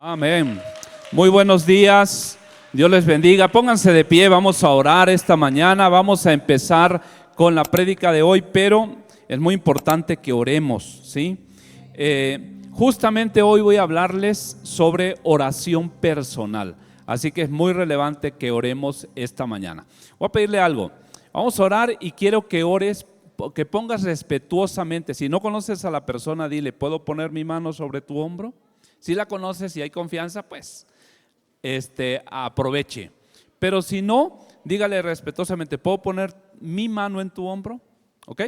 Amén. Muy buenos días. Dios les bendiga. Pónganse de pie. Vamos a orar esta mañana. Vamos a empezar con la prédica de hoy, pero es muy importante que oremos, ¿sí? Justamente hoy voy a hablarles sobre oración personal. Así que es muy relevante que oremos esta mañana. Voy a pedirle algo. Vamos a orar y quiero que ores, que pongas respetuosamente. Si no conoces a la persona, dile: ¿puedo poner mi mano sobre tu hombro? Si la conoces y hay confianza, pues aproveche. Pero si no, dígale respetuosamente: ¿puedo poner mi mano en tu hombro? ¿Ok?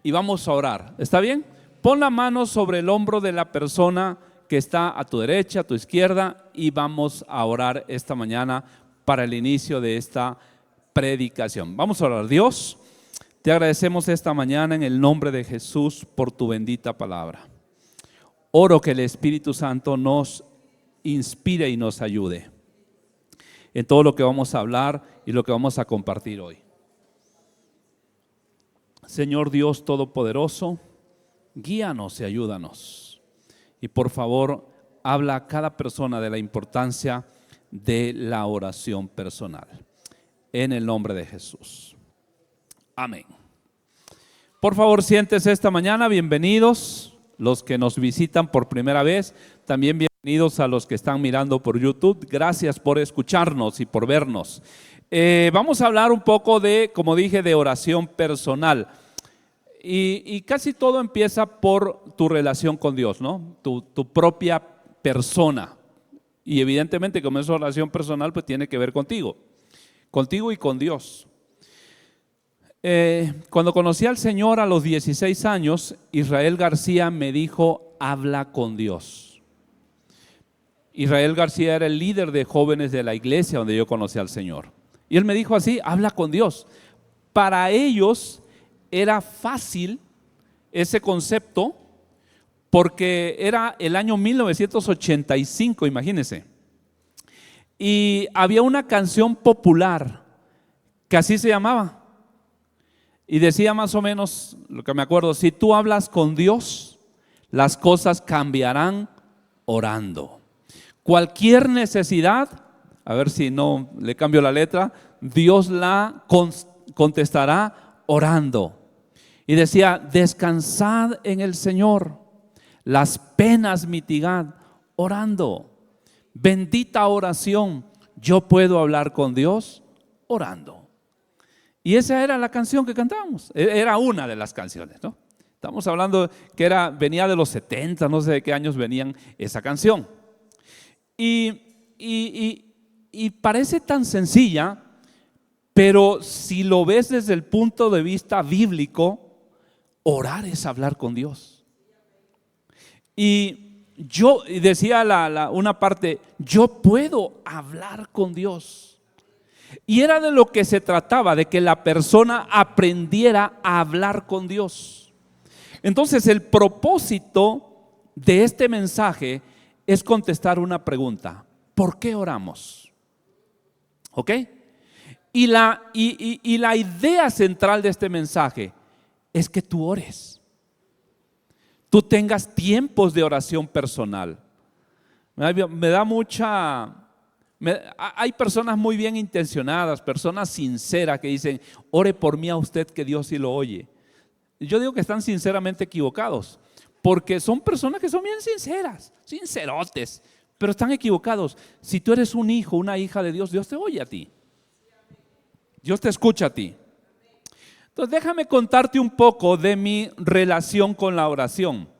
Y vamos a orar. ¿Está bien? Pon la mano sobre el hombro de la persona que está a tu derecha, a tu izquierda, y vamos a orar esta mañana para el inicio de esta predicación. Vamos a orar. Dios, te agradecemos esta mañana en el nombre de Jesús por tu bendita palabra. Oro que el Espíritu Santo nos inspire y nos ayude en todo lo que vamos a hablar y lo que vamos a compartir hoy. Señor Dios Todopoderoso, guíanos y ayúdanos. Y por favor, habla a cada persona de la importancia de la oración personal. En el nombre de Jesús. Amén. Por favor, siéntese esta mañana. Bienvenidos los que nos visitan por primera vez, también bienvenidos a los que están mirando por YouTube. Gracias por escucharnos y por vernos. Vamos a hablar un poco de, como dije, de oración personal. Y casi todo empieza por tu relación con Dios, ¿no? Tu propia persona. Y evidentemente, como es oración personal, pues tiene que ver contigo y con Dios. Cuando conocí al Señor a los 16 años, Israel García me dijo: habla con Dios. Israel García era el líder de jóvenes de la iglesia donde yo conocí al Señor. Y él me dijo así: habla con Dios. Para ellos era fácil ese concepto porque era el año 1985, imagínense. Y había una canción popular que así se llamaba. Y decía más o menos, lo que me acuerdo: si tú hablas con Dios, las cosas cambiarán orando. Cualquier necesidad, a ver si no le cambio la letra, Dios la contestará orando. Y decía: descansad en el Señor, las penas mitigad orando. Bendita oración, yo puedo hablar con Dios orando. Y esa era la canción que cantábamos, era una de las canciones, ¿no? Estamos hablando que venía de los 70, no sé de qué años venían esa canción. Y parece tan sencilla, pero si lo ves desde el punto de vista bíblico, orar es hablar con Dios. Y yo decía una parte: yo puedo hablar con Dios. Y era de lo que se trataba, de que la persona aprendiera a hablar con Dios. Entonces, el propósito de este mensaje es contestar una pregunta: ¿por qué oramos? ¿Ok? Y la idea central de este mensaje es que tú ores. Tú tengas tiempos de oración personal. Me da mucha... Hay personas muy bien intencionadas, personas sinceras que dicen: ore por mí a usted que Dios sí lo oye. Yo digo que están sinceramente equivocados, porque son personas que son bien sinceras, sincerotes, pero están equivocados. Si tú eres un hijo, una hija de Dios, Dios te oye a ti. Dios te escucha a ti. Entonces déjame contarte un poco de mi relación con la oración.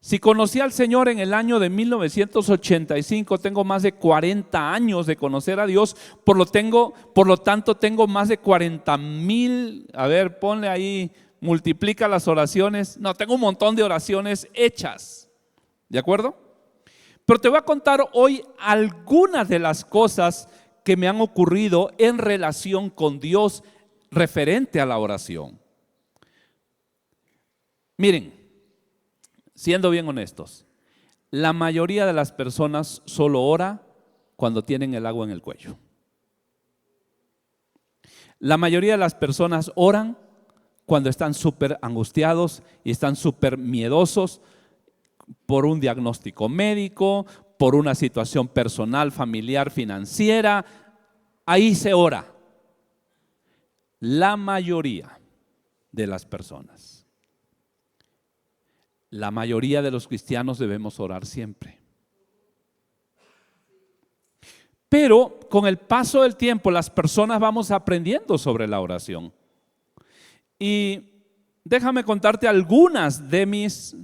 Si conocí al Señor en el año de 1985, tengo más de 40 años de conocer a Dios, por lo tanto tengo más de 40,000, a ver, ponle ahí, multiplica las oraciones. No, tengo un montón de oraciones hechas, ¿de acuerdo? Pero te voy a contar hoy algunas de las cosas que me han ocurrido en relación con Dios referente a la oración. Miren, siendo bien honestos, la mayoría de las personas solo ora cuando tienen el agua en el cuello. La mayoría de las personas oran cuando están súper angustiados y están súper miedosos por un diagnóstico médico, por una situación personal, familiar, financiera, ahí se ora. La mayoría de las personas, la mayoría de los cristianos debemos orar siempre. Pero con el paso del tiempo las personas vamos aprendiendo sobre la oración. Y déjame contarte algunas de mis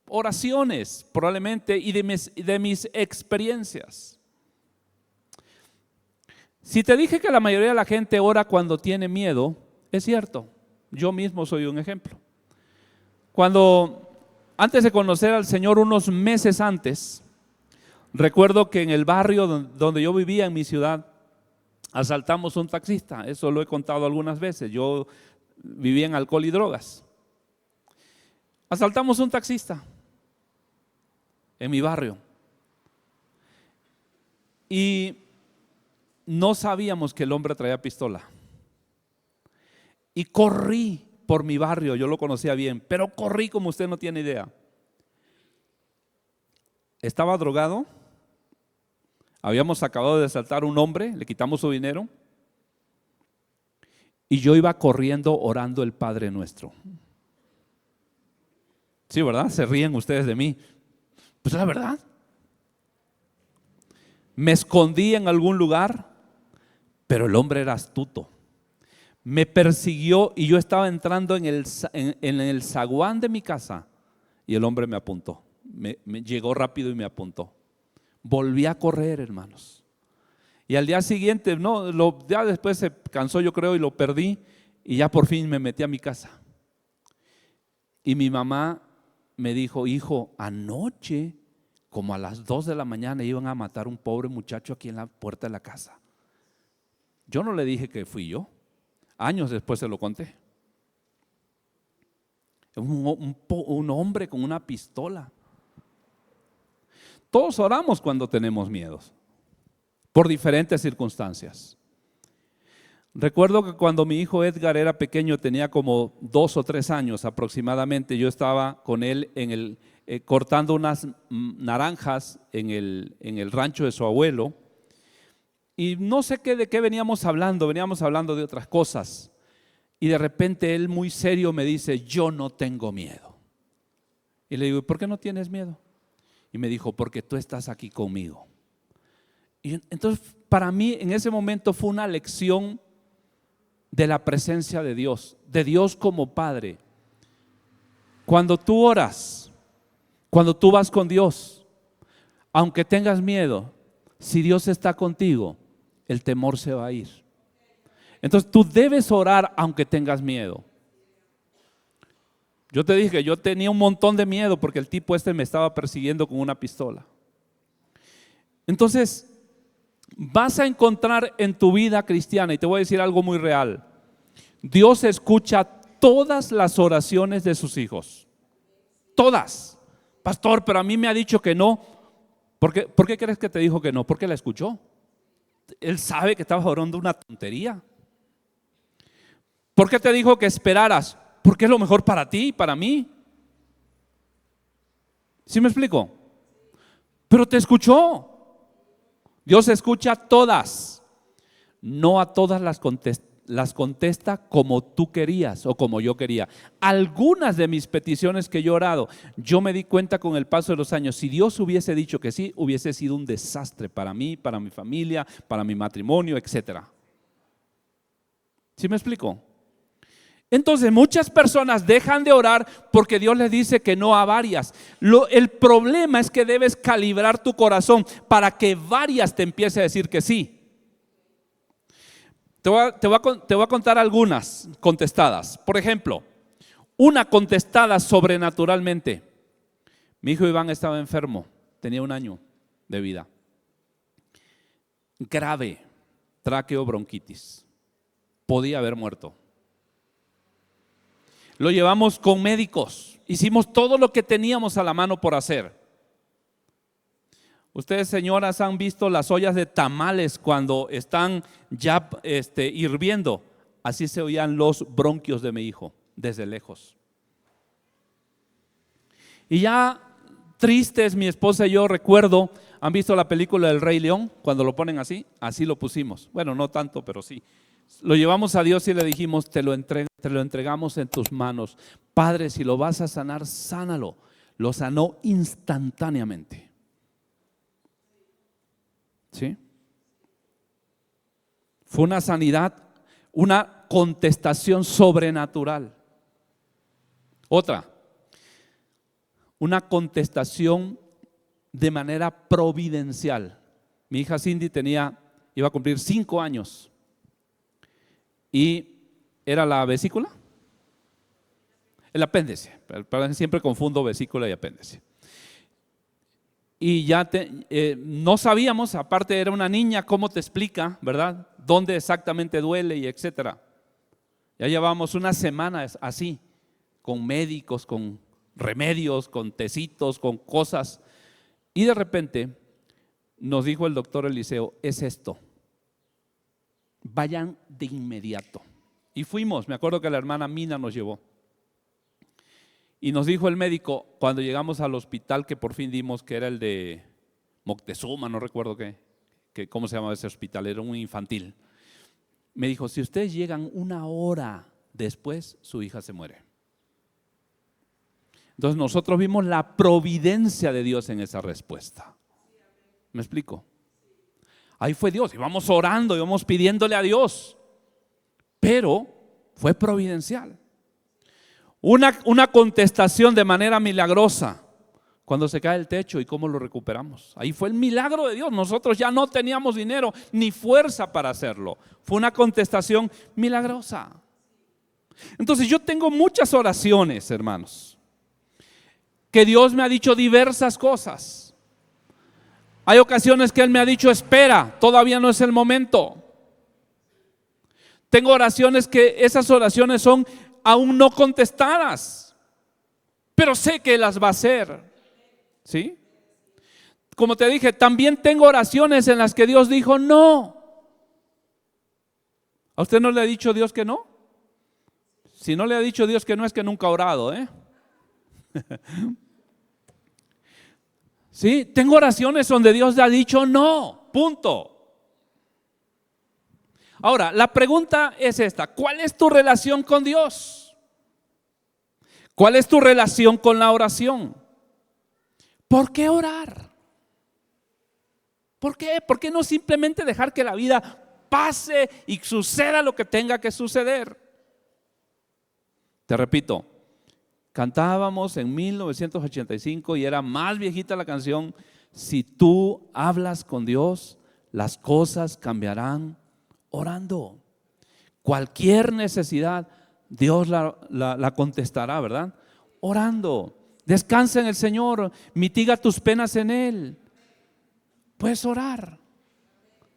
oraciones, probablemente, y de mis experiencias. Si te dije que la mayoría de la gente ora cuando tiene miedo, es cierto. Yo mismo soy un ejemplo. Antes de conocer al Señor, unos meses antes, recuerdo que en el barrio donde yo vivía en mi ciudad, asaltamos a un taxista. Eso lo he contado algunas veces. Yo vivía en alcohol y drogas. Asaltamos a un taxista en mi barrio. Y no sabíamos que el hombre traía pistola. Y corrí por mi barrio, yo lo conocía bien, pero corrí como usted no tiene idea. Estaba drogado, habíamos acabado de asaltar a un hombre, le quitamos su dinero, y yo iba corriendo orando el Padre Nuestro. Sí, ¿verdad? Se ríen ustedes de mí. Pues es la verdad. Me escondí en algún lugar, pero el hombre era astuto. Me persiguió y yo estaba entrando en el zaguán de mi casa y el hombre me apuntó. Me llegó rápido y me apuntó. Volví a correr, hermanos. Y al día siguiente, ya después se cansó, yo creo, y lo perdí. Y ya por fin me metí a mi casa. Y mi mamá me dijo: hijo, anoche, como a las 2 de la mañana, iban a matar a un pobre muchacho aquí en la puerta de la casa. Yo no le dije que fui yo. Años después se lo conté. Un hombre con una pistola. Todos oramos cuando tenemos miedos, por diferentes circunstancias. Recuerdo que cuando mi hijo Edgar era pequeño, tenía como 2 o 3 años aproximadamente, yo estaba con él cortando unas naranjas en el rancho de su abuelo. Y no sé de qué veníamos hablando de otras cosas. Y de repente él muy serio me dice: yo no tengo miedo. Y le digo: ¿por qué no tienes miedo? Y me dijo: porque tú estás aquí conmigo. Y entonces para mí en ese momento fue una lección de la presencia de Dios como Padre. Cuando tú oras, cuando tú vas con Dios, aunque tengas miedo, si Dios está contigo, el temor se va a ir. Entonces tú debes orar aunque tengas miedo. Yo te dije que yo tenía un montón de miedo porque el tipo me estaba persiguiendo con una pistola. Entonces vas a encontrar en tu vida cristiana, y te voy a decir algo muy real: Dios escucha todas las oraciones de sus hijos. Todas. Pastor, pero a mí me ha dicho que no. ¿Por qué crees que te dijo que no? Porque la escuchó. Él sabe que estabas orando una tontería. ¿Por qué te dijo que esperaras? Porque es lo mejor para ti y para mí. ¿Sí me explico? Pero te escuchó. Dios escucha todas. No a todas las contesta como tú querías o como yo quería. Algunas de mis peticiones que yo he orado, yo me di cuenta con el paso de los años, si Dios hubiese dicho que sí, hubiese sido un desastre para mí, para mi familia, para mi matrimonio, etc. ¿Sí me explico? Entonces muchas personas dejan de orar porque Dios les dice que no a varias. El problema es que debes calibrar tu corazón para que varias te empiece a decir que sí. Te voy a contar algunas contestadas. Por ejemplo, una contestada sobrenaturalmente. Mi hijo Iván estaba enfermo, tenía 1 año de vida. Grave, traqueobronquitis. Podía haber muerto. Lo llevamos con médicos, hicimos todo lo que teníamos a la mano por hacer. Ustedes, señoras, han visto las ollas de tamales cuando están ya hirviendo. Así se oían los bronquios de mi hijo desde lejos. Y ya tristes, mi esposa y yo, recuerdo, ¿Han visto la película del Rey León? Cuando lo ponen así, así lo pusimos. Bueno, no tanto, pero sí. Lo llevamos a Dios y le dijimos, te lo entregamos en tus manos. Padre, si lo vas a sanar, sánalo. Lo sanó instantáneamente. ¿Sí? Fue una sanidad, una contestación sobrenatural. Otra, una contestación de manera providencial. Mi hija Cindy iba a cumplir 5 años y era la vesícula, el apéndice. Siempre confundo vesícula y apéndice. Y ya no sabíamos, aparte era una niña, cómo te explica, ¿verdad? Dónde exactamente duele y etcétera. Ya llevamos una semana así, con médicos, con remedios, con tecitos, con cosas. Y de repente nos dijo el doctor Eliseo, es esto. Vayan de inmediato. Y fuimos, me acuerdo que la hermana Mina nos llevó. Y nos dijo el médico, cuando llegamos al hospital que por fin dimos, que era el de Moctezuma, no recuerdo cómo se llamaba ese hospital, era un infantil. Me dijo, si ustedes llegan 1 hora después, su hija se muere. Entonces nosotros vimos la providencia de Dios en esa respuesta. ¿Me explico? Ahí fue Dios, íbamos orando, íbamos pidiéndole a Dios, pero fue providencial. Una contestación de manera milagrosa cuando se cae el techo y cómo lo recuperamos. Ahí fue el milagro de Dios. Nosotros ya no teníamos dinero ni fuerza para hacerlo. Fue una contestación milagrosa. Entonces yo tengo muchas oraciones, hermanos, que Dios me ha dicho diversas cosas. Hay ocasiones que Él me ha dicho, espera, todavía no es el momento. Tengo oraciones que esas oraciones son aún no contestadas, pero sé que las va a hacer. ¿Sí? Como te dije, también tengo oraciones en las que Dios dijo no. ¿A usted no le ha dicho Dios que no? Si no le ha dicho Dios que no, es que nunca ha orado, ¿eh? Sí, tengo oraciones donde Dios le ha dicho no, punto. Ahora, la pregunta es esta: ¿cuál es tu relación con Dios? ¿Cuál es tu relación con la oración? ¿Por qué orar? ¿Por qué? ¿Por qué no simplemente dejar que la vida pase y suceda lo que tenga que suceder? Te repito, cantábamos en 1985 y era más viejita la canción: si tú hablas con Dios, las cosas cambiarán orando. Cualquier necesidad, Dios la contestará, ¿verdad? Orando. Descansa en el Señor, mitiga tus penas en Él. Puedes orar,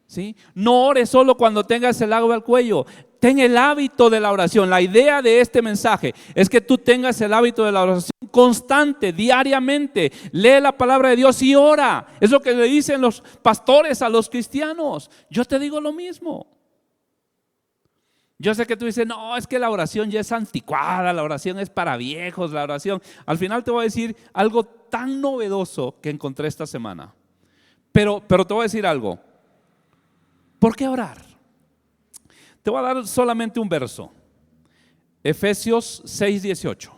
¿sí? No ores solo cuando tengas el agua al cuello. Ten el hábito de la oración. La idea de este mensaje es que tú tengas el hábito de la oración constante, diariamente. Lee la palabra de Dios y ora. Es lo que le dicen los pastores a los cristianos. Yo te digo lo mismo. Yo sé que tú dices, no, es que la oración ya es anticuada, la oración es para viejos, la oración. Al final te voy a decir algo tan novedoso que encontré esta semana. Pero te voy a decir algo. ¿Por qué orar? Te voy a dar solamente un verso. Efesios 6:18.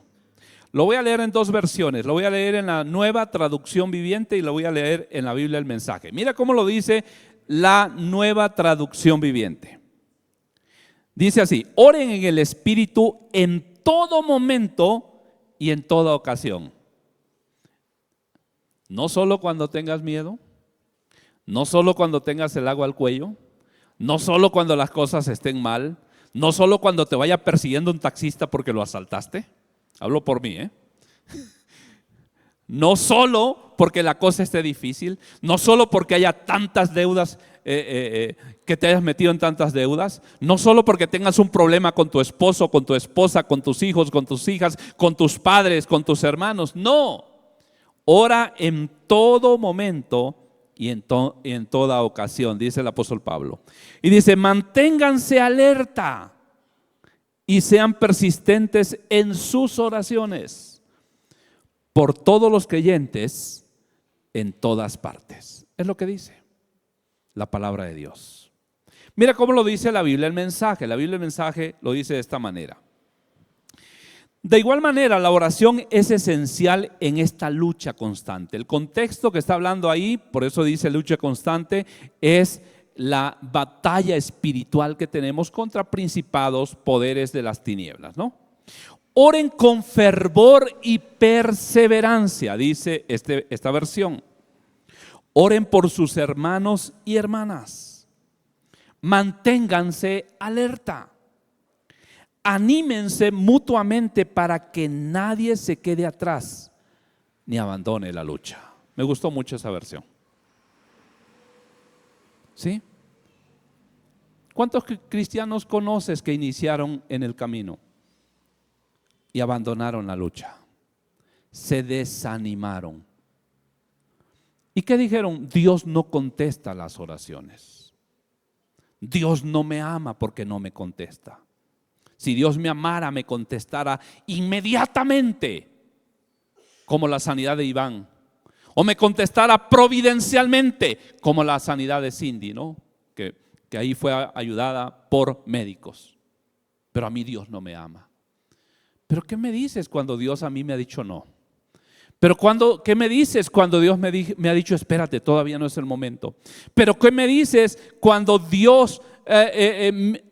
Lo voy a leer en 2 versiones. Lo voy a leer en la Nueva Traducción Viviente y lo voy a leer en la Biblia el Mensaje. Mira cómo lo dice la Nueva Traducción Viviente. Dice así: oren en el Espíritu en todo momento y en toda ocasión. No solo cuando tengas miedo, no solo cuando tengas el agua al cuello, no solo cuando las cosas estén mal, no solo cuando te vaya persiguiendo un taxista porque lo asaltaste. Hablo por mí, ¿eh? No solo porque la cosa esté difícil, no solo porque haya tantas deudas, que te hayas metido en tantas deudas, no solo porque tengas un problema con tu esposo, con tu esposa, con tus hijos, con tus hijas, con tus padres, con tus hermanos. No, ora en todo momento y en toda ocasión, dice el apóstol Pablo. Y dice: manténganse alerta y sean persistentes en sus oraciones por todos los creyentes en todas partes. Es lo que dice la palabra de Dios. Mira cómo lo dice la Biblia el mensaje. La Biblia el mensaje lo dice de esta manera. De igual manera, la oración es esencial en esta lucha constante. El contexto que está hablando ahí, por eso dice lucha constante, es la batalla espiritual que tenemos contra principados, poderes de las tinieblas, ¿no? Oren con fervor y perseverancia, dice esta versión. Oren por sus hermanos y hermanas. Manténganse alerta. Anímense mutuamente para que nadie se quede atrás ni abandone la lucha. Me gustó mucho esa versión. ¿Sí? ¿Cuántos cristianos conoces que iniciaron en el camino y abandonaron la lucha? Se desanimaron. ¿Y qué dijeron? Dios no contesta las oraciones. Dios no me ama porque no me contesta. Si Dios me amara, me contestara inmediatamente, como la sanidad de Iván, o me contestara providencialmente, como la sanidad de Cindy, ¿no? Que ahí fue ayudada por médicos. Pero a mí Dios no me ama. ¿Pero qué me dices cuando Dios a mí me ha dicho no? Pero ¿qué me dices cuando Dios me ha dicho espérate, todavía no es el momento? Pero ¿qué me dices cuando Dios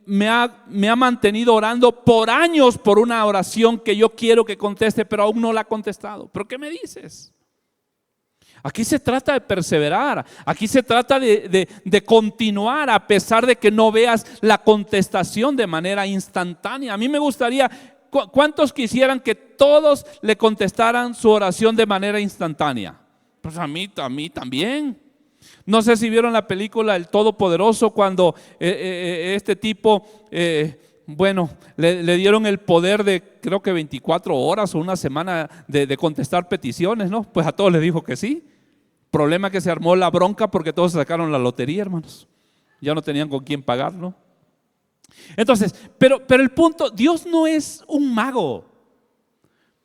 me ha mantenido orando por años por una oración que yo quiero que conteste, pero aún no la ha contestado? ¿Pero qué me dices? Aquí se trata de perseverar, aquí se trata de continuar a pesar de que no veas la contestación de manera instantánea. A mí me gustaría, ¿cuántos quisieran que todos le contestaran su oración de manera instantánea? Pues a mí también. No sé si vieron la película El Todopoderoso, cuando este tipo, le dieron el poder de creo que 24 horas o una semana de contestar peticiones, ¿no? Pues a todos les dijo que sí. Problema que se armó la bronca porque todos sacaron la lotería, hermanos. Ya no tenían con quién pagar, ¿no? Entonces, pero el punto, Dios no es un mago,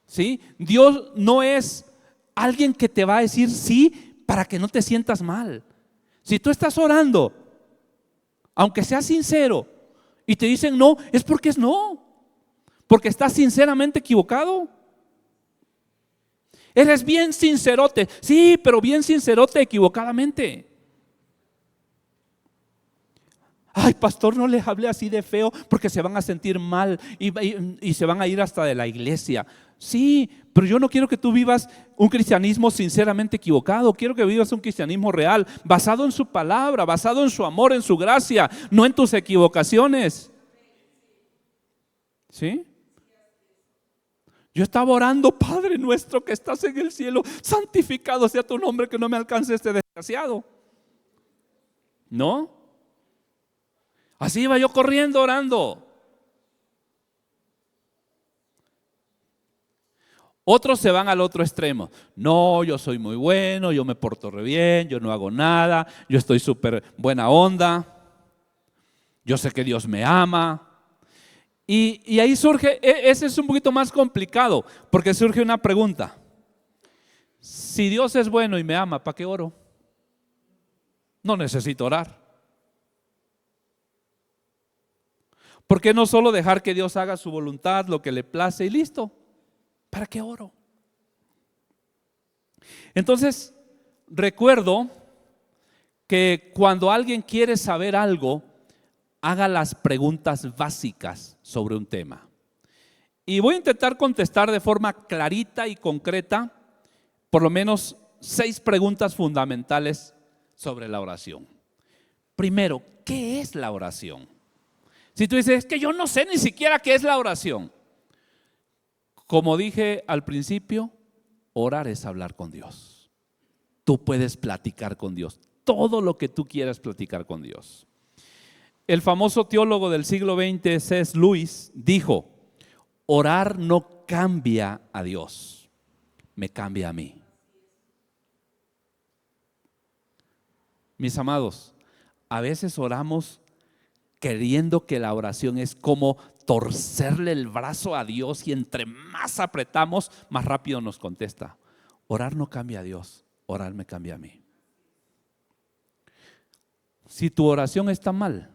¿sí? Dios no es alguien que te va a decir sí para que no te sientas mal. Si tú estás orando, aunque seas sincero, y te dicen no, es porque es no, porque estás sinceramente equivocado. Eres bien sincerote, sí, pero bien sincerote equivocadamente. Ay, pastor, no les hable así de feo porque se van a sentir mal y se van a ir hasta de la iglesia. Sí, pero yo no quiero que tú vivas un cristianismo sinceramente equivocado. Quiero que vivas un cristianismo real, basado en su palabra, basado en su amor, en su gracia, no en tus equivocaciones. ¿Sí? Yo estaba orando, Padre nuestro que estás en el cielo, santificado sea tu nombre, que no me alcance este desgraciado. ¿No? Así iba yo corriendo orando. Otros se van al otro extremo. No, yo soy muy bueno, yo me porto re bien, yo no hago nada, yo estoy súper buena onda, yo sé que Dios me ama. Y ahí surge, ese es un poquito más complicado, porque surge una pregunta. Si Dios es bueno y me ama, ¿para qué oro? No necesito orar. ¿Por qué no solo dejar que Dios haga su voluntad, lo que le place y listo? ¿Para qué oro? Entonces, recuerdo que cuando alguien quiere saber algo, haga las preguntas básicas sobre un tema. Y voy a intentar contestar de forma clarita y concreta, por lo menos 6 preguntas fundamentales sobre la oración. Primero, ¿qué es la oración? Si tú dices, es que yo no sé ni siquiera qué es la oración. Como dije al principio, orar es hablar con Dios. Tú puedes platicar con Dios, todo lo que tú quieras platicar con Dios. El famoso teólogo del siglo XX, C.S. Lewis, dijo, orar no cambia a Dios, me cambia a mí. Mis amados, a veces oramos queriendo que la oración es como torcerle el brazo a Dios y entre más apretamos, más rápido nos contesta. Orar no cambia a Dios, orar me cambia a mí. Si tu oración está mal,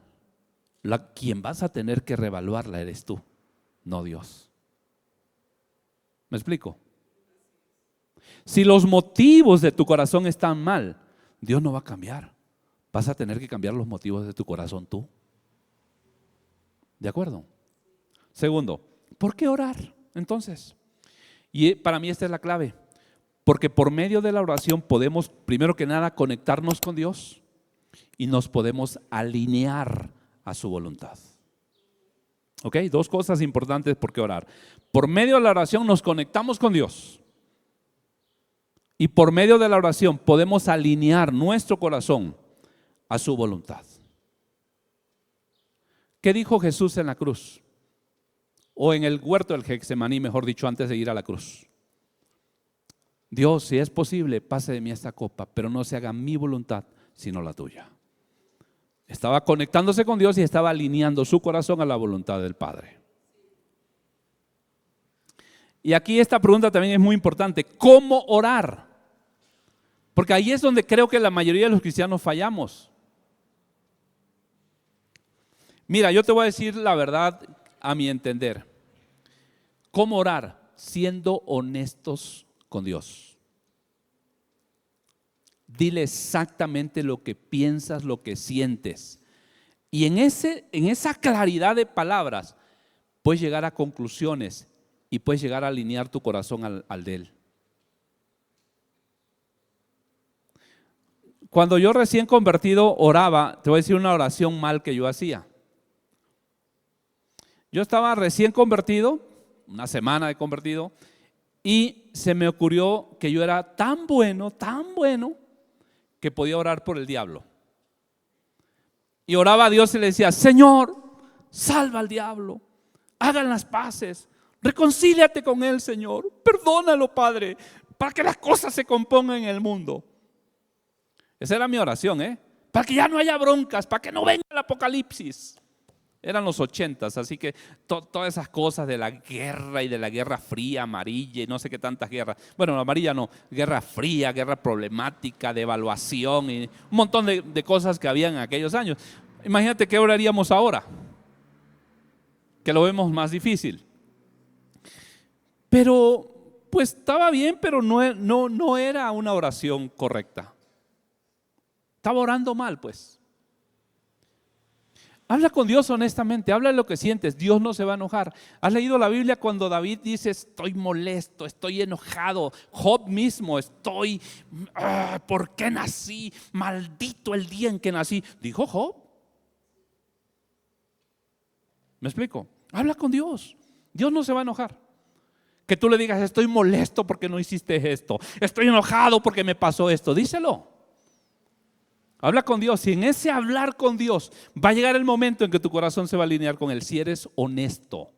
quien vas a tener que reevaluarla eres tú, no Dios. ¿Me explico? Si los motivos de tu corazón están mal, Dios no va a cambiar. Vas a tener que cambiar los motivos de tu corazón tú. ¿De acuerdo? Segundo, ¿por qué orar entonces? Y para mí esta es la clave. Porque por medio de la oración podemos, primero que nada, conectarnos con Dios y nos podemos alinear a su voluntad. ¿Ok? Dos cosas importantes por qué orar. Por medio de la oración nos conectamos con Dios. Y por medio de la oración podemos alinear nuestro corazón a su voluntad. ¿Qué dijo Jesús en la cruz? O en el huerto del Getsemaní, mejor dicho, antes de ir a la cruz. Dios, si es posible, pase de mí esta copa, pero no se haga mi voluntad, sino la tuya. Estaba conectándose con Dios y estaba alineando su corazón a la voluntad del Padre. Y aquí esta pregunta también es muy importante. ¿Cómo orar? Porque ahí es donde creo que la mayoría de los cristianos fallamos. Mira, yo te voy a decir la verdad a mi entender. ¿Cómo orar? Siendo honestos con Dios. Dile exactamente lo que piensas, lo que sientes. Y en esa claridad de palabras puedes llegar a conclusiones y puedes llegar a alinear tu corazón al de Él. Cuando yo recién convertido oraba, te voy a decir una oración mal que yo hacía. Yo estaba recién convertido, una semana de convertido, y se me ocurrió que yo era tan bueno, que podía orar por el diablo. Y oraba a Dios y le decía: Señor, salva al diablo, hagan las paces, reconcíliate con él, Señor, perdónalo, Padre, para que las cosas se compongan en el mundo. Esa era mi oración, para que ya no haya broncas, para que no venga el apocalipsis. Eran los 80s, así que todas esas cosas de la guerra y de la guerra fría, amarilla y no sé qué tantas guerras. Bueno, amarilla no, guerra fría, guerra problemática, devaluación y un montón de cosas que había en aquellos años. Imagínate qué oraríamos ahora, que lo vemos más difícil. Pero pues estaba bien, pero no era una oración correcta. Estaba orando mal, pues. Habla con Dios honestamente, habla de lo que sientes, Dios no se va a enojar. ¿Has leído la Biblia cuando David dice: estoy molesto, estoy enojado? Job mismo: ¿por qué nací? Maldito el día en que nací. Dijo Job. ¿Me explico? Habla con Dios, Dios no se va a enojar. Que tú le digas: estoy molesto porque no hiciste esto, estoy enojado porque me pasó esto, díselo. Habla con Dios, y en ese hablar con Dios va a llegar el momento en que tu corazón se va a alinear con Él, si eres honesto.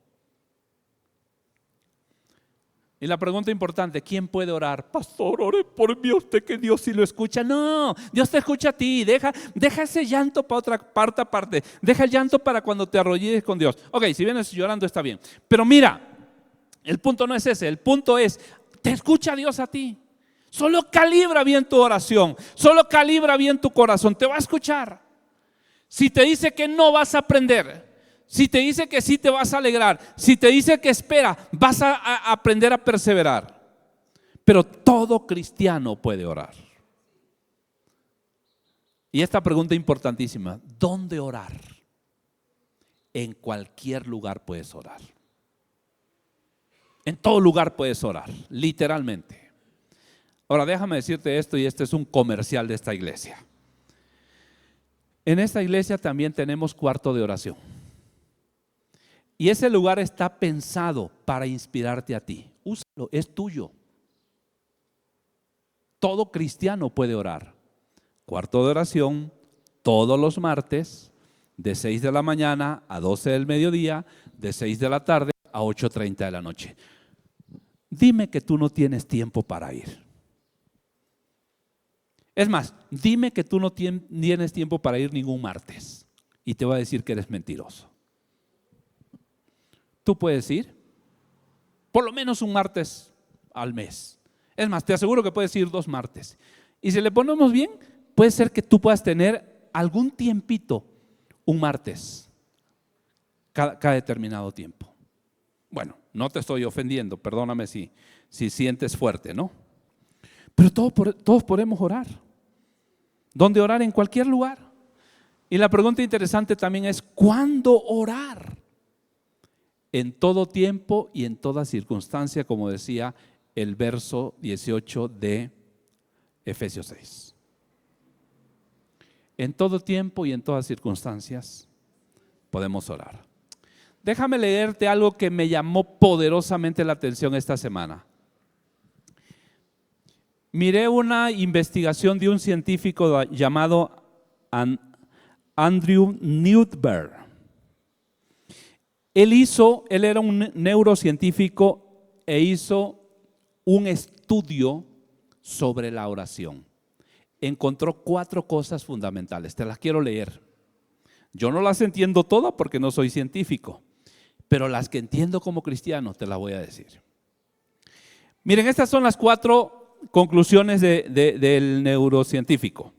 Y la pregunta importante: ¿quién puede orar? Pastor, ore por mí, usted que Dios sí lo escucha. No, Dios te escucha a ti. Deja ese llanto para otra parte aparte. Deja el llanto para cuando te arrodilles con Dios. Ok, si vienes llorando está bien. Pero mira, el punto no es ese. El punto es: ¿te escucha Dios a ti? Solo calibra bien tu oración, solo calibra bien tu corazón, te va a escuchar. Si te dice que no, vas a aprender. Si te dice que sí, te vas a alegrar. Si te dice que espera, vas a aprender a perseverar. Pero todo cristiano puede orar. Y esta pregunta importantísima: ¿dónde orar? En cualquier lugar puedes orar. En todo lugar puedes orar, literalmente. Ahora déjame decirte esto, y este es un comercial de esta iglesia. En esta iglesia también tenemos cuarto de oración. Y ese lugar está pensado para inspirarte a ti. Úsalo, es tuyo. Todo cristiano puede orar. Cuarto de oración todos los martes, de 6 de la mañana a 12 del mediodía, de 6 de la tarde a 8:30 de la noche. Dime que tú no tienes tiempo para ir. Es más, dime que tú no tienes tiempo para ir ningún martes y te voy a decir que eres mentiroso. Tú puedes ir por lo menos un martes al mes. Es más, te aseguro que puedes ir 2 martes. Y si le ponemos bien, puede ser que tú puedas tener algún tiempito, un martes, cada determinado tiempo. Bueno, no te estoy ofendiendo, perdóname si sientes fuerte, ¿no? Pero todos podemos orar. ¿Dónde orar? En cualquier lugar. Y la pregunta interesante también es, ¿cuándo orar? En todo tiempo y en toda circunstancia, como decía el verso 18 de Efesios 6. En todo tiempo y en todas circunstancias podemos orar. Déjame leerte algo que me llamó poderosamente la atención esta semana. Miré una investigación de un científico llamado Andrew Newberg. Él era un neurocientífico e hizo un estudio sobre la oración. Encontró 4 cosas fundamentales, te las quiero leer. Yo no las entiendo todas porque no soy científico, pero las que entiendo como cristiano te las voy a decir. Miren, estas son las 4 conclusiones del neurocientífico.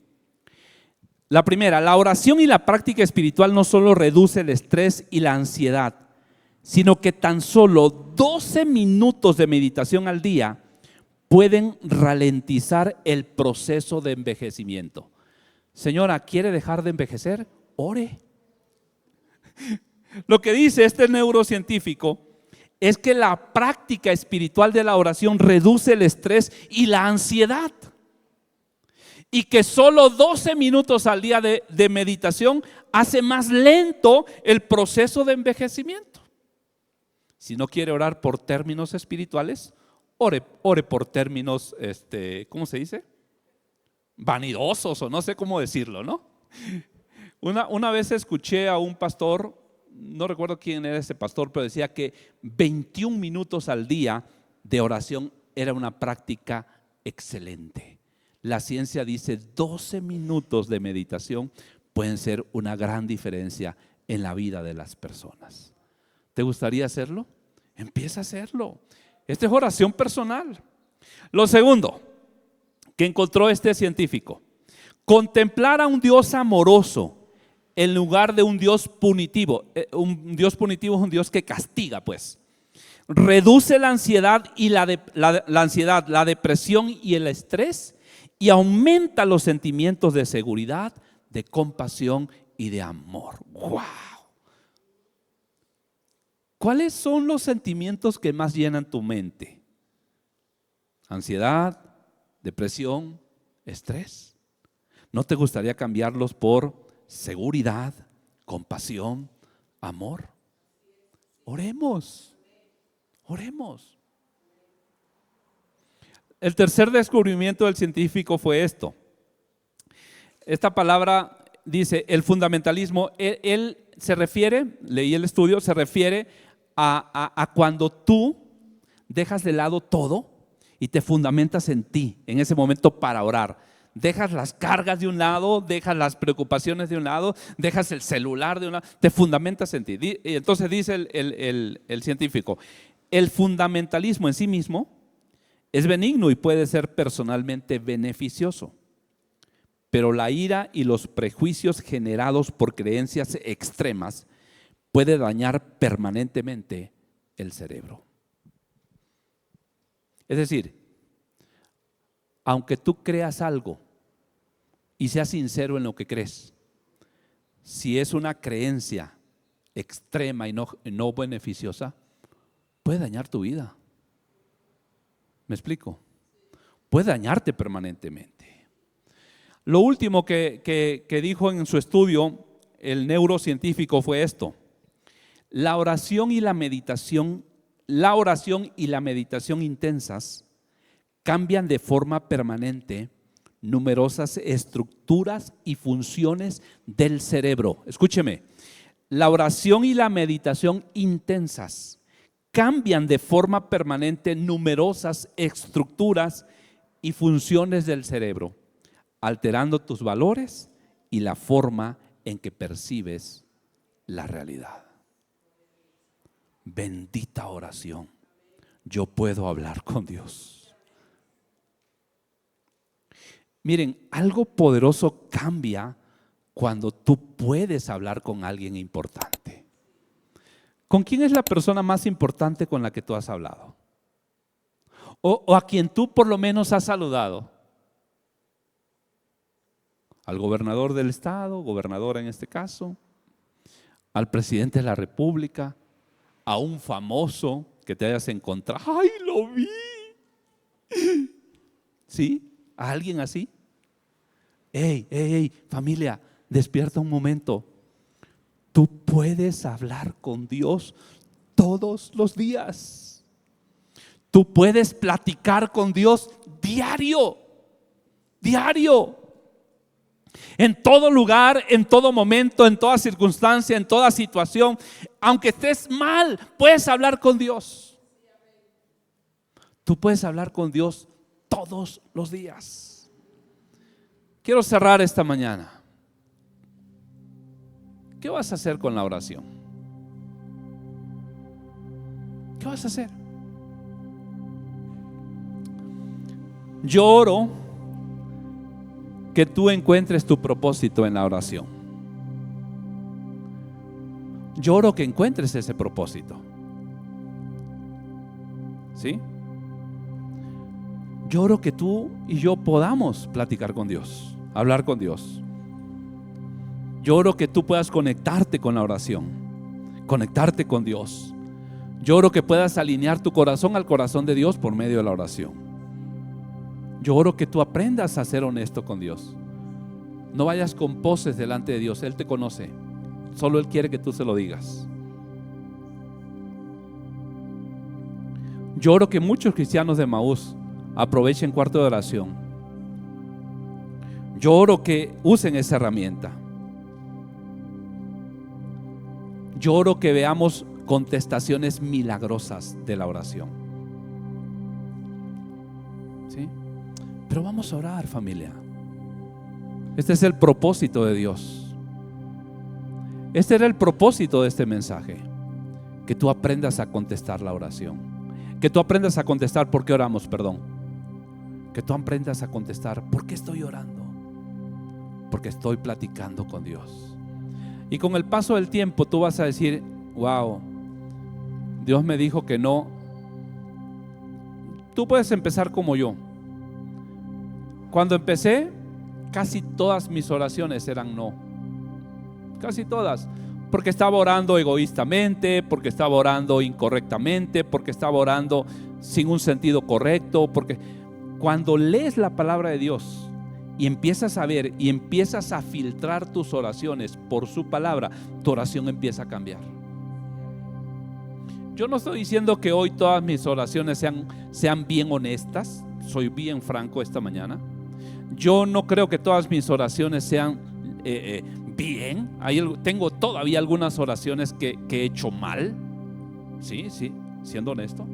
La primera, la oración y la práctica espiritual no solo reduce el estrés y la ansiedad, sino que tan solo 12 minutos de meditación al día pueden ralentizar el proceso de envejecimiento. Señora, ¿quiere dejar de envejecer? Ore. Lo que dice este neurocientífico es que la práctica espiritual de la oración reduce el estrés y la ansiedad. Y que solo 12 minutos al día de meditación hace más lento el proceso de envejecimiento. Si no quiere orar por términos espirituales, ore por términos, ¿cómo se dice? Vanidosos, o no sé cómo decirlo, ¿no? Una vez escuché a un pastor, no recuerdo quién era ese pastor, pero decía que 21 minutos al día de oración era una práctica excelente. La ciencia dice 12 minutos de meditación pueden ser una gran diferencia en la vida de las personas. ¿Te gustaría hacerlo? Empieza a hacerlo. Esta es oración personal. Lo segundo que encontró este científico: contemplar a un Dios amoroso en lugar de un Dios punitivo. Un Dios punitivo es un Dios que castiga, pues. Reduce la ansiedad y la ansiedad, la depresión y el estrés, y aumenta los sentimientos de seguridad, de compasión y de amor. ¡Wow! ¿Cuáles son los sentimientos que más llenan tu mente? Ansiedad, depresión, estrés. ¿No te gustaría cambiarlos por seguridad, compasión, amor? Oremos, oremos. El tercer descubrimiento del científico fue esto. Esta palabra dice, el fundamentalismo, él se refiere, leí el estudio, se refiere a cuando tú dejas de lado todo y te fundamentas en ti, en ese momento para orar. Dejas las cargas de un lado, dejas las preocupaciones de un lado, dejas el celular de un lado, te fundamentas en ti. Y entonces dice el científico, el fundamentalismo en sí mismo es benigno y puede ser personalmente beneficioso, pero la ira y los prejuicios generados por creencias extremas puede dañar permanentemente el cerebro. Es decir, aunque tú creas algo y seas sincero en lo que crees, si es una creencia extrema y no beneficiosa, puede dañar tu vida. ¿Me explico? Puede dañarte permanentemente. Lo último que dijo en su estudio el neurocientífico fue esto: la oración y la meditación intensas cambian de forma permanente numerosas estructuras y funciones del cerebro. Escúcheme, la oración y la meditación intensas cambian de forma permanente numerosas estructuras y funciones del cerebro, alterando tus valores y la forma en que percibes la realidad. Bendita oración. Yo puedo hablar con Dios. Miren, algo poderoso cambia cuando tú puedes hablar con alguien importante. ¿Con quién es la persona más importante con la que tú has hablado? O a quien tú por lo menos has saludado. Al gobernador del estado, gobernadora en este caso, al presidente de la república, a un famoso que te hayas encontrado. ¡Ay, lo vi! ¿Sí? ¿A alguien así? ¡Ey, familia! Despierta un momento. Tú puedes hablar con Dios todos los días. Tú puedes platicar con Dios diario. En todo lugar, en todo momento, en toda circunstancia, en toda situación. Aunque estés mal, puedes hablar con Dios. Tú puedes hablar con Dios todos los días. Quiero cerrar esta mañana. ¿Qué vas a hacer con la oración? ¿Qué vas a hacer? Yo oro que tú encuentres tu propósito en la oración. Yo oro que encuentres ese propósito. ¿Sí? Yo oro que tú y yo podamos platicar con Dios, hablar con Dios. Yo oro que tú puedas conectarte con la oración, conectarte con Dios. Yo oro que puedas alinear tu corazón al corazón de Dios por medio de la oración. Yo oro que tú aprendas a ser honesto con Dios. No vayas con poses delante de Dios. Él te conoce. Solo Él quiere que tú se lo digas. Yo oro que muchos cristianos de Emaús aprovechen cuarto de oración. Yo oro que usen esa herramienta. Yo oro que veamos contestaciones milagrosas de la oración. ¿Sí? Pero vamos a orar, familia. Este es el propósito de Dios. Este era el propósito de este mensaje. Que tú aprendas a contestar la oración. Que tú aprendas a contestar por qué oramos, Que tú aprendas a contestar por qué estoy orando. Porque estoy platicando con Dios. Y con el paso del tiempo tú vas a decir, wow, Dios me dijo que no. Tú puedes empezar como yo. Cuando empecé, casi todas mis oraciones eran no. Casi todas. Porque estaba orando egoístamente, porque estaba orando incorrectamente, porque estaba orando sin un sentido correcto. Porque cuando lees la palabra de Dios y empiezas a ver y empiezas a filtrar tus oraciones por su palabra, tu oración empieza a cambiar. Yo no estoy diciendo que hoy todas mis oraciones sean bien honestas. Soy bien franco esta mañana. Yo no creo que todas mis oraciones sean bien. Tengo todavía algunas oraciones que he hecho mal. Sí, siendo honesto.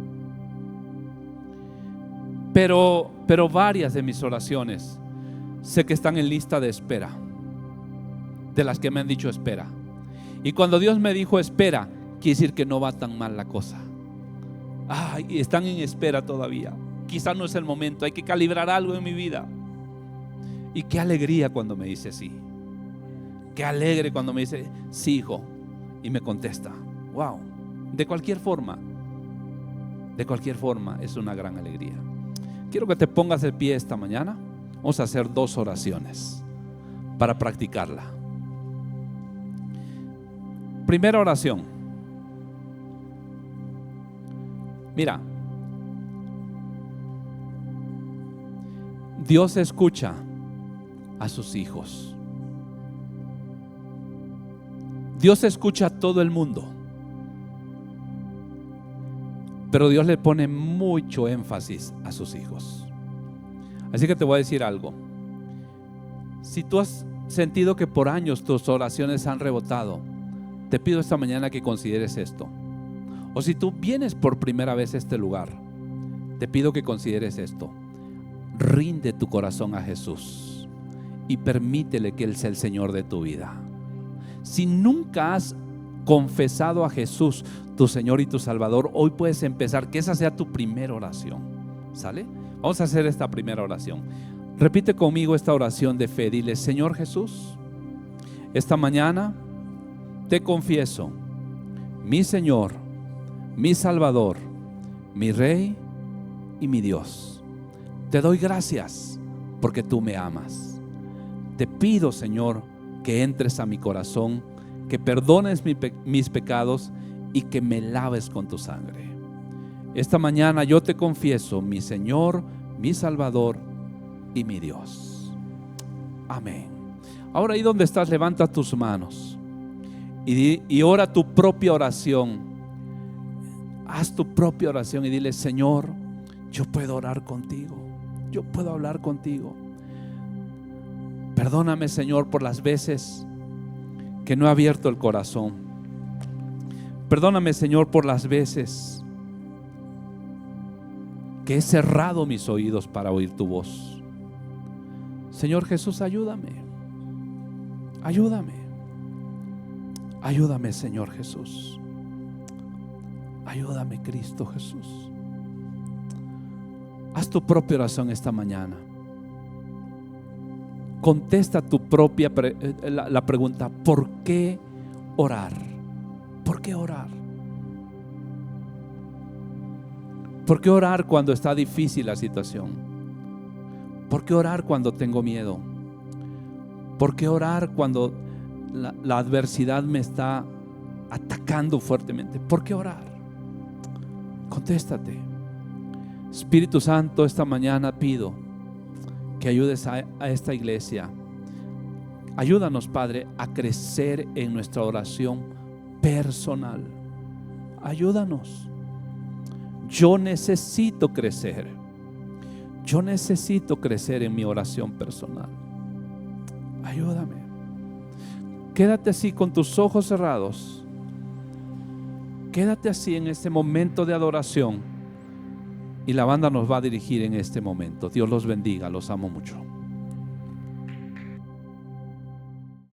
Pero varias de mis oraciones sé que están en lista de espera. De las que me han dicho espera. Y cuando Dios me dijo espera, quiere decir que no va tan mal la cosa. Están en espera todavía. Quizás no es el momento. Hay que calibrar algo en mi vida. Y qué alegría cuando me dice sí. Qué alegre cuando me dice sí, hijo. Y me contesta, wow. De cualquier forma es una gran alegría. Quiero que te pongas de pie esta mañana. Vamos a hacer 2 oraciones para practicarla. Primera oración. Mira, Dios escucha a sus hijos. Dios escucha a todo el mundo. Pero Dios le pone mucho énfasis a sus hijos. Así que te voy a decir algo. Si tú has sentido que por años tus oraciones han rebotado, te pido esta mañana que consideres esto. O si tú vienes por primera vez a este lugar, te pido que consideres esto. Rinde tu corazón a Jesús y permítele que Él sea el Señor de tu vida. Si nunca has confesado a Jesús, tu Señor y tu Salvador, hoy puedes empezar, que esa sea tu primera oración. ¿Sale? Vamos a hacer esta primera oración. Repite conmigo esta oración de fe. Dile: Señor Jesús, esta mañana te confieso, mi Señor, mi Salvador, mi Rey y mi Dios. Te doy gracias porque tú me amas. Te pido, Señor, que entres a mi corazón, que perdones mis pecados y que me laves con tu sangre. Esta mañana yo te confieso, mi Señor, mi Salvador y mi Dios. Amén. Ahora, ahí donde estás, levanta tus manos y ora tu propia oración. Haz tu propia oración y dile: Señor, yo puedo orar contigo, yo puedo hablar contigo. Perdóname, Señor, por las veces que no he abierto el corazón. Perdóname, Señor, por las veces que he cerrado mis oídos para oír tu voz. Señor Jesús, ayúdame. Ayúdame. Ayúdame, Señor Jesús. Ayúdame, Cristo Jesús. Haz tu propia oración esta mañana. Contesta tu propia la pregunta: ¿por qué orar? ¿Por qué orar? ¿Por qué orar cuando está difícil la situación? ¿Por qué orar cuando tengo miedo? ¿Por qué orar cuando la adversidad me está atacando fuertemente? ¿Por qué orar? Contéstate. Espíritu Santo, esta mañana pido que ayudes a esta iglesia. Ayúdanos, Padre, a crecer en nuestra oración personal. Ayúdanos. Yo necesito crecer. Yo necesito crecer en mi oración personal. Ayúdame. Quédate así con tus ojos cerrados. Quédate así en este momento de adoración. Y la banda nos va a dirigir en este momento. Dios los bendiga, los amo mucho.